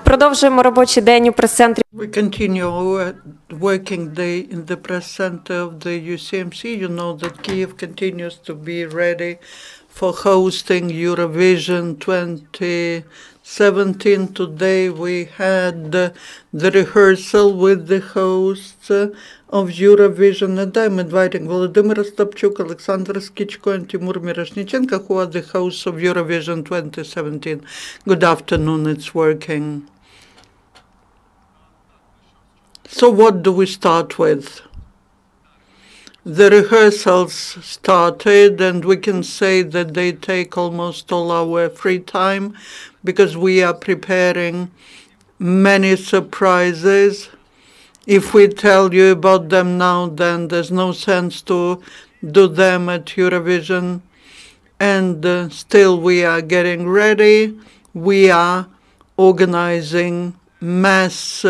Продовжуємо робочий день у прес-центрі. We continue our working day in the press center of the UCMC. You know that Kyiv continues to be ready for hosting Eurovision 2017. Today we had the rehearsal with the hosts of Eurovision, and I'm inviting Volodymyr, Ostapchuk, Oleksandr, Skichko, and Timur Miroshnychenko, who are the hosts of Eurovision 2017. Good afternoon, it's working. So what do we start with? The rehearsals started, and we can say that they take almost all our free time because we are preparing many surprises. If we tell you about them now, then there's no sense to do them at Eurovision. And still we are getting ready. We are organizing mass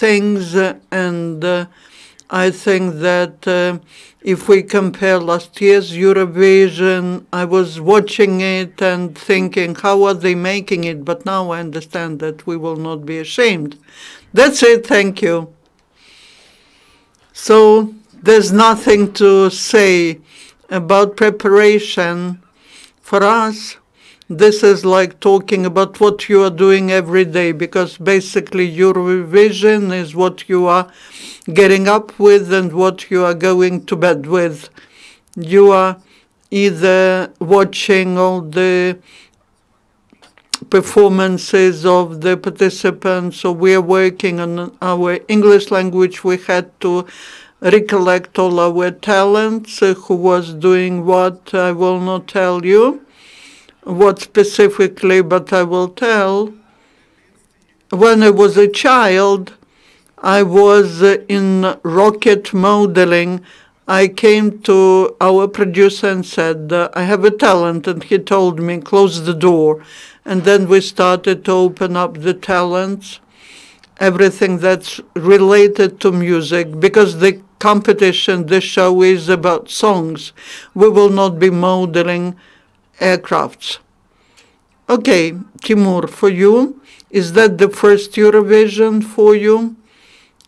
things, and I think that if we compare last year's Eurovision, I was watching it and thinking, how are they making it? But now I understand that we will not be ashamed. That's it, thank you. So there's nothing to say about preparation. For us, this is like talking about what you are doing every day, because basically Eurovision is what you are getting up with and what you are going to bed with. You are either watching all the performances of the participants, so we are working on our English language. We had to recollect all our talents, who was doing what, I will not tell you what specifically, but I will tell. When I was a child, I was in rocket modeling. I came to our producer and said, I have a talent, and he told me, close the door. And then we started to open up the talents, everything that's related to music, because the competition, the show is about songs. We will not be modeling aircrafts. Okay, Timur, for you, is that the first Eurovision for you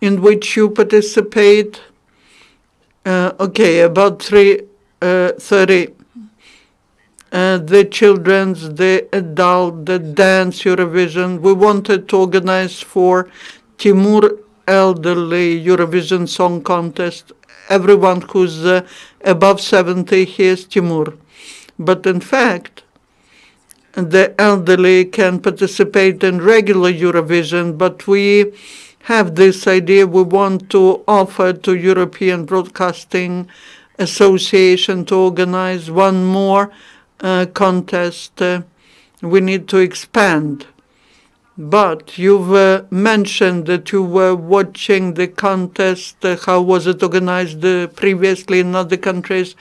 in which you participate? Okay, about 30. The children's, the adult, the dance Eurovision. We wanted to organize for Timur elderly Eurovision Song Contest. Everyone who's above 70 hears Timur. But in fact, the elderly can participate in regular Eurovision, but we have this idea we want to offer to European Broadcasting Association to organize one more contest. We need to expand. But you've mentioned that you were watching the contest. How was it organized previously in other countries?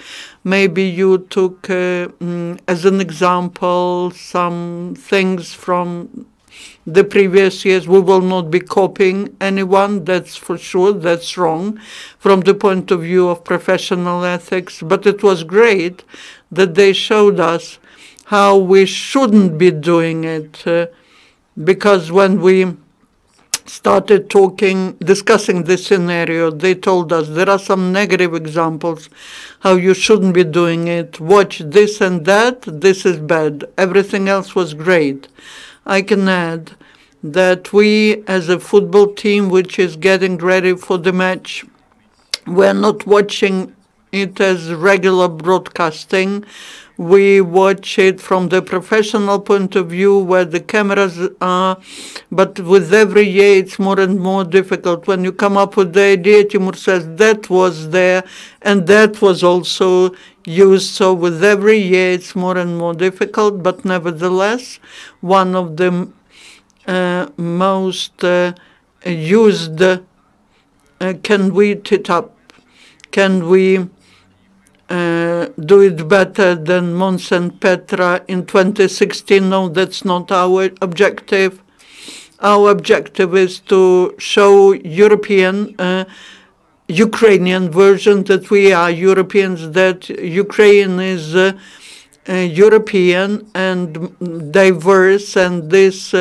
Maybe you took, as an example, some things from the previous years. We will not be copying anyone, that's for sure. That's wrong from the point of view of professional ethics. But it was great that they showed us how we shouldn't be doing it. Because when we started discussing this scenario, they told us there are some negative examples how you shouldn't be doing it. Watch this and that, this is bad. Everything else was great. I can add that we, as a football team which is getting ready for the match, we're not watching it as regular broadcasting. We watch it from the professional point of view where the cameras are, but with every year it's more and more difficult. When you come up with the idea, Timur says that was there and that was also used. So with every year it's more and more difficult, but nevertheless, one of the most used, can we tit up? Can we do it better than Mons and Petra in 2016? No, that's not our objective. Our objective is to show Ukrainian version that we are Europeans, that Ukraine is European and diverse, and this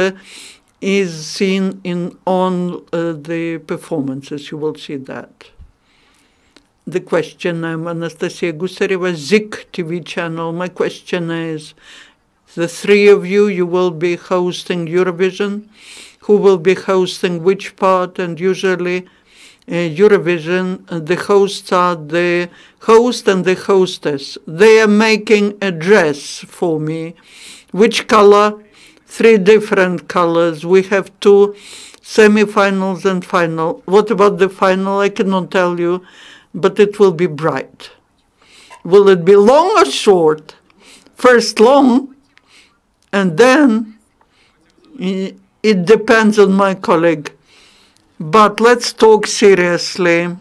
is seen in on the performances. You will see that. The question, I'm Anastasia Gusareva, Zik TV channel. My question is, the three of you will be hosting Eurovision. Who will be hosting which part? And usually Eurovision, the hosts are the host and the hostess. They are making a dress for me. Which color? 3 different colors. We have 2 semi-finals and final. What about the final? I cannot tell you, but it will be bright. Will it be long or short? First long, and then it depends on my colleague. But let's talk seriously.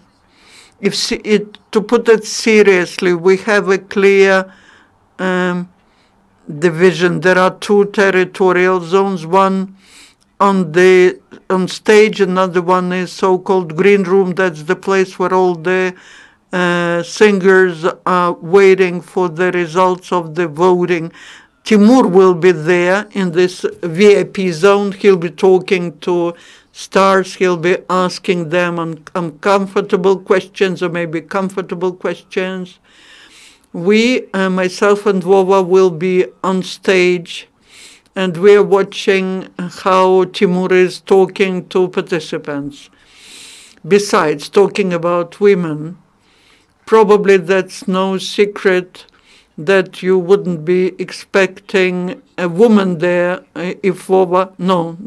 To put it seriously, we have a clear division. There are 2 territorial zones, one on stage, another one is so-called green room. That's the place where all the singers are waiting for the results of the voting. Timur will be there in this VIP zone. He'll be talking to stars. He'll be asking them uncomfortable questions or maybe comfortable questions. We, myself and Vova, will be on stage, and we are watching how Timur is talking to participants. Besides talking about women, probably that's no secret that you wouldn't be expecting a woman there if Vova... No.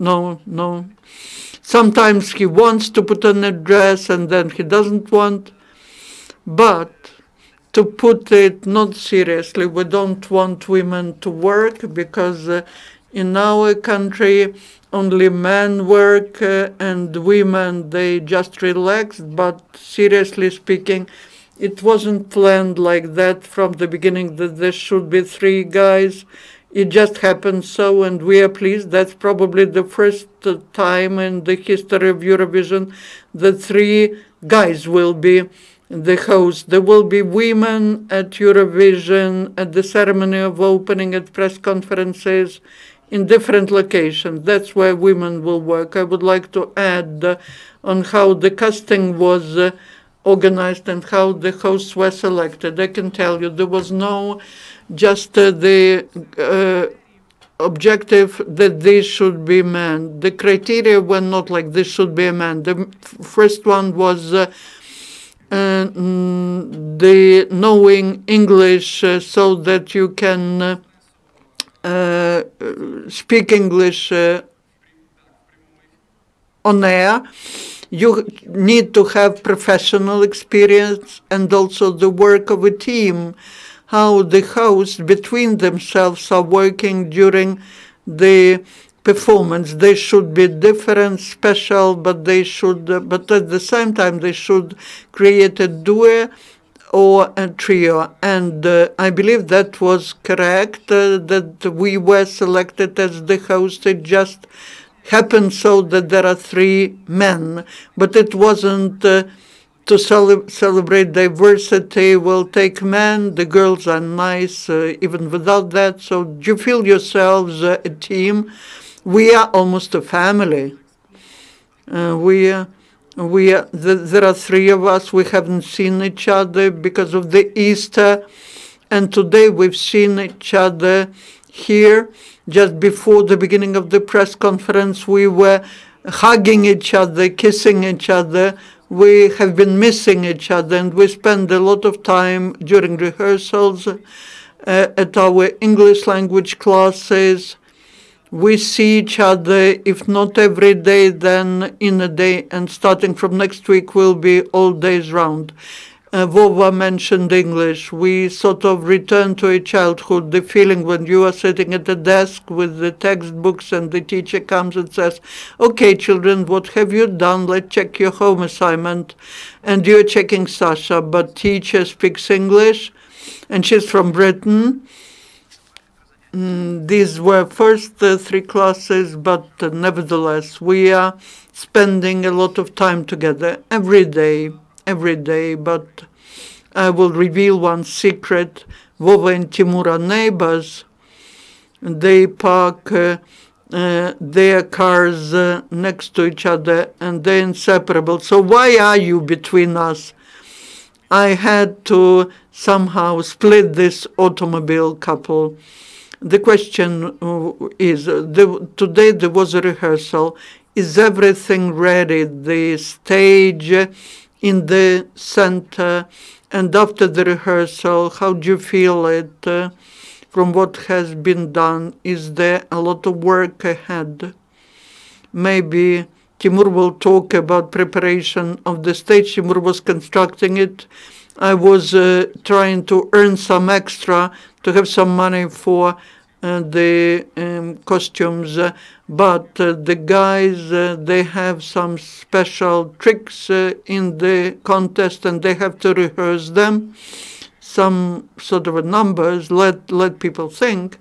Sometimes he wants to put on a dress and then he doesn't want. But to put it not seriously, we don't want women to work because in our country only men work and women, they just relax. But seriously speaking, it wasn't planned like that from the beginning that there should be 3 guys. It just happened so, and we are pleased. That's probably the first time in the history of Eurovision that 3 guys will be the hosts. There will be women at Eurovision, at the ceremony of opening, at press conferences, in different locations. That's where women will work. I would like to add on how the casting was organized and how the hosts were selected. I can tell you there was no just the objective that this should be men. The criteria were not like this should be a man. The first one was the knowing English so that you can speak English on air. You need to have professional experience and also the work of a team, how the hosts between themselves are working during the performance. They should be different, special, but they should, but at the same time, they should create a duo or a trio. And I believe that was correct, that we were selected as the host. It just happened so that there are 3 men, but it wasn't to celebrate diversity. We'll take men, the girls are nice even without that. So you feel yourselves a team. We are almost a family. There are 3 of us. We haven't seen each other because of the Easter, and today we've seen each other here. Just before the beginning of the press conference, we were hugging each other, kissing each other. We have been missing each other, and we spend a lot of time during rehearsals at our English language classes. We see each other, if not every day, then in a day, and starting from next week will be all days round. Vova mentioned English. We sort of return to a childhood, the feeling when you are sitting at the desk with the textbooks and the teacher comes and says, okay, children, what have you done? Let's check your home assignment. And you're checking Sasha, but teacher speaks English, and she's from Britain. These were first 3 classes, but nevertheless, we are spending a lot of time together every day, but I will reveal one secret. Vova and Timur are neighbors. They park their cars next to each other, and they're inseparable. So why are you between us? I had to somehow split this automobile couple. The question is, today there was a rehearsal. Is everything ready? The stage in the center, and after the rehearsal, how do you feel it from what has been done? Is there a lot of work ahead? Maybe Timur will talk about preparation of the stage. Timur was constructing it. I was trying to earn some extra to have some money for the costumes, but the guys, they have some special tricks in the contest, and they have to rehearse them, some sort of numbers, let people think.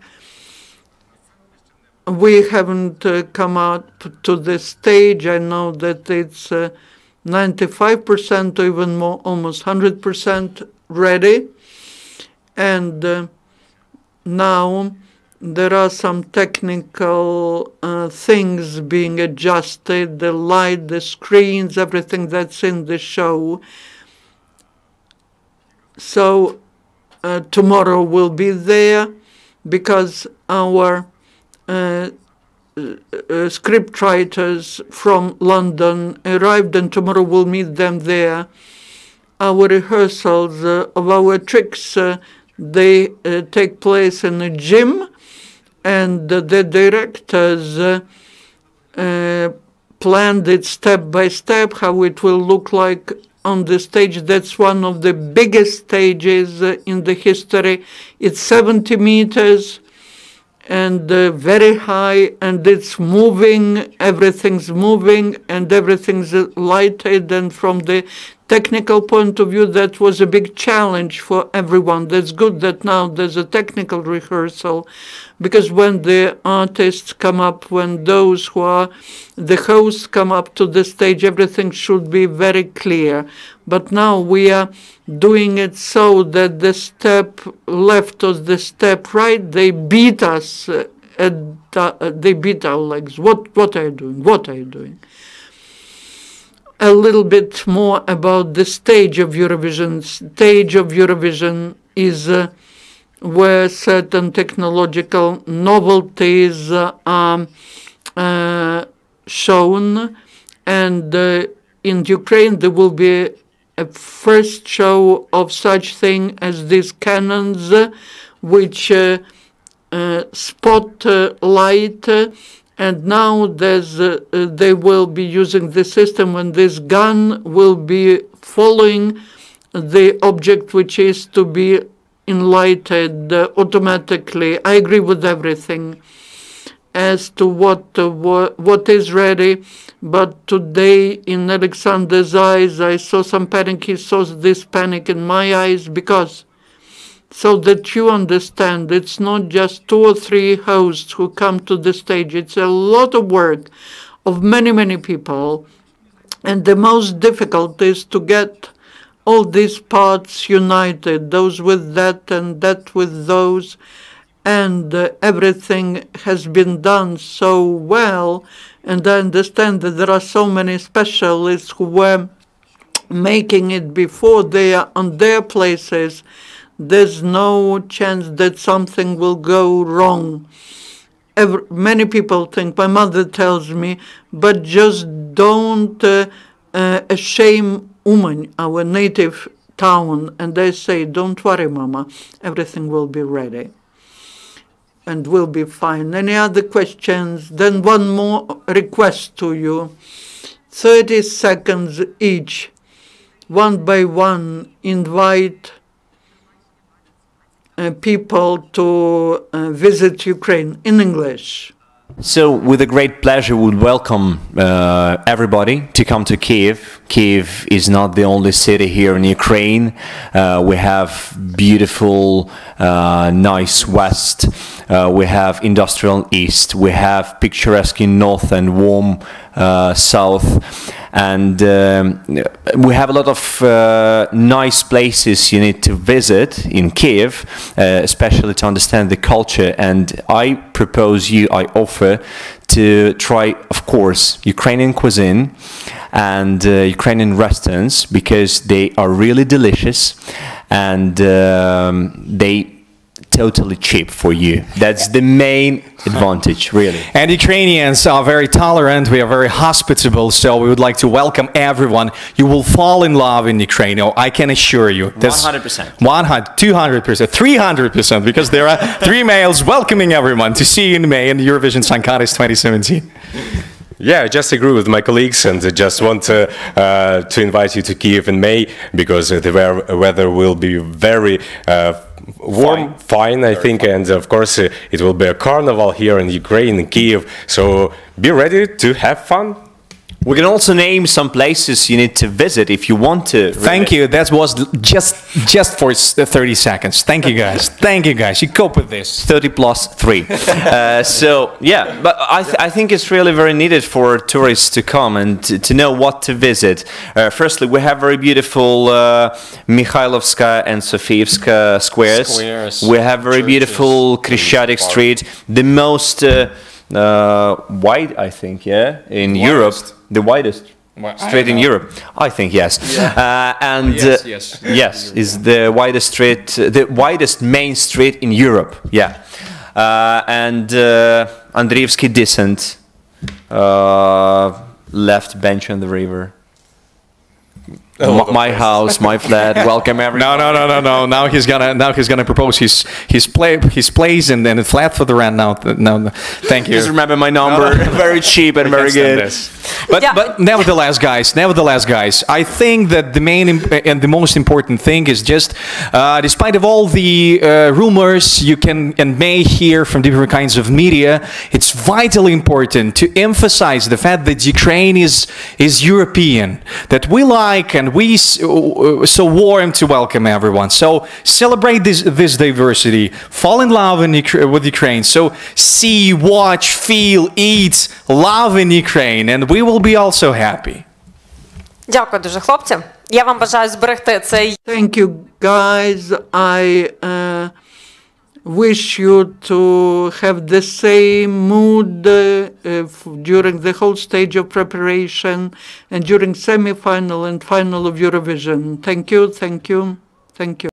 We haven't come out to the stage. I know that it's 95% or even more, almost 100% ready. And now there are some technical things being adjusted, the light, the screens, everything that's in the show. So tomorrow we'll be there because our scriptwriters from London arrived, and tomorrow we'll meet them there. Our rehearsals of our tricks, they take place in a gym, and the directors planned it step by step, how it will look like on the stage. That's one of the biggest stages in the history. It's 70 meters and very high, and it's moving, everything's moving, and everything's lighted. And from the technical point of view, that was a big challenge for everyone. That's good that now there's a technical rehearsal, because when the artists come up, when those who are the hosts come up to the stage, everything should be very clear. But now we are doing it so that the step left or the step right, they beat us, they beat our legs. What are you doing? What are you doing? A little bit more about the stage of Eurovision. Stage of Eurovision is where certain technological novelties are shown, and in Ukraine there will be a first show of such thing as these cannons, which spot light. And now they will be using the system when this gun will be following the object which is to be enlightened automatically. I agree with everything as to what is ready. But today in Oleksandr's eyes, I saw some panic. He saw this panic in my eyes, because so that you understand, it's not just 2 or 3 hosts who come to the stage. It's a lot of work of many, many people. And the most difficult is to get all these parts united, those with that and that with those. And everything has been done so well. And I understand that there are so many specialists who were making it before they are on their places. There's no chance that something will go wrong. Many people think, my mother tells me, but just don't shame Uman, our native town. And they say, don't worry, Mama, everything will be ready and will be fine. Any other questions? Then one more request to you. 30 seconds each, one by one, invite people to visit Ukraine in English. So, with a great pleasure, we would welcome everybody to come to Kyiv. Kyiv is not the only city here in Ukraine. We have beautiful, nice west we have industrial east, we have picturesque in north and warm south, and we have a lot of nice places you need to visit in Kyiv, especially to understand the culture. And I offer to try, of course, Ukrainian cuisine and Ukrainian restaurants, because they are really delicious and they totally cheap for you. That's the main advantage, really. And Ukrainians are very tolerant, we are very hospitable, so we would like to welcome everyone. You will fall in love in Ukraine, I can assure you. That's 100%. 100, 200%, 300%, because there are 3 males welcoming everyone to see you in May in the Eurovision Song Contest 2017. Yeah, I just agree with my colleagues, and I just want to invite you to Kyiv in May, because the weather will be very warm, fine, I think, and of course it will be a carnival here in Ukraine, in Kyiv, so be ready to have fun. We can also name some places you need to visit if you want to. Thank you. That was just for 30 seconds. Thank you, guys. Thank you, guys. You cope with this. 30 plus 3. So, yeah, but I think it's really very needed for tourists to come and to know what to visit. Firstly, we have very beautiful Mikhailovska and Sofievska squares. We have very beautiful Krishchatyk Street, the most wide, I think, in Europe. The widest street in Europe, I think, yes. Yeah. And yes, is the widest street, the widest main street in Europe. Yeah, and Andreevsky Descent, left bench on the river. My house, my flat. Welcome everyone. No. Now he's gonna propose his place and then a flat for the rent. No. Thank you. Just remember my number. Very cheap and very good. But nevertheless, guys, I think that the main and the most important thing is just, despite of all the rumors you can and may hear from different kinds of media, it's vitally important to emphasize the fact that Ukraine is European, that we like and we so warm to welcome everyone. So celebrate this diversity, fall in love with Ukraine. So see, watch, feel, eat, love in Ukraine, and we will be also happy. Дякую дуже, хлопці. Я вам бажаю зберегти цей. Thank you, guys. I wish you to have the same mood during the whole stage of preparation and during semi-final and final of Eurovision. Thank you.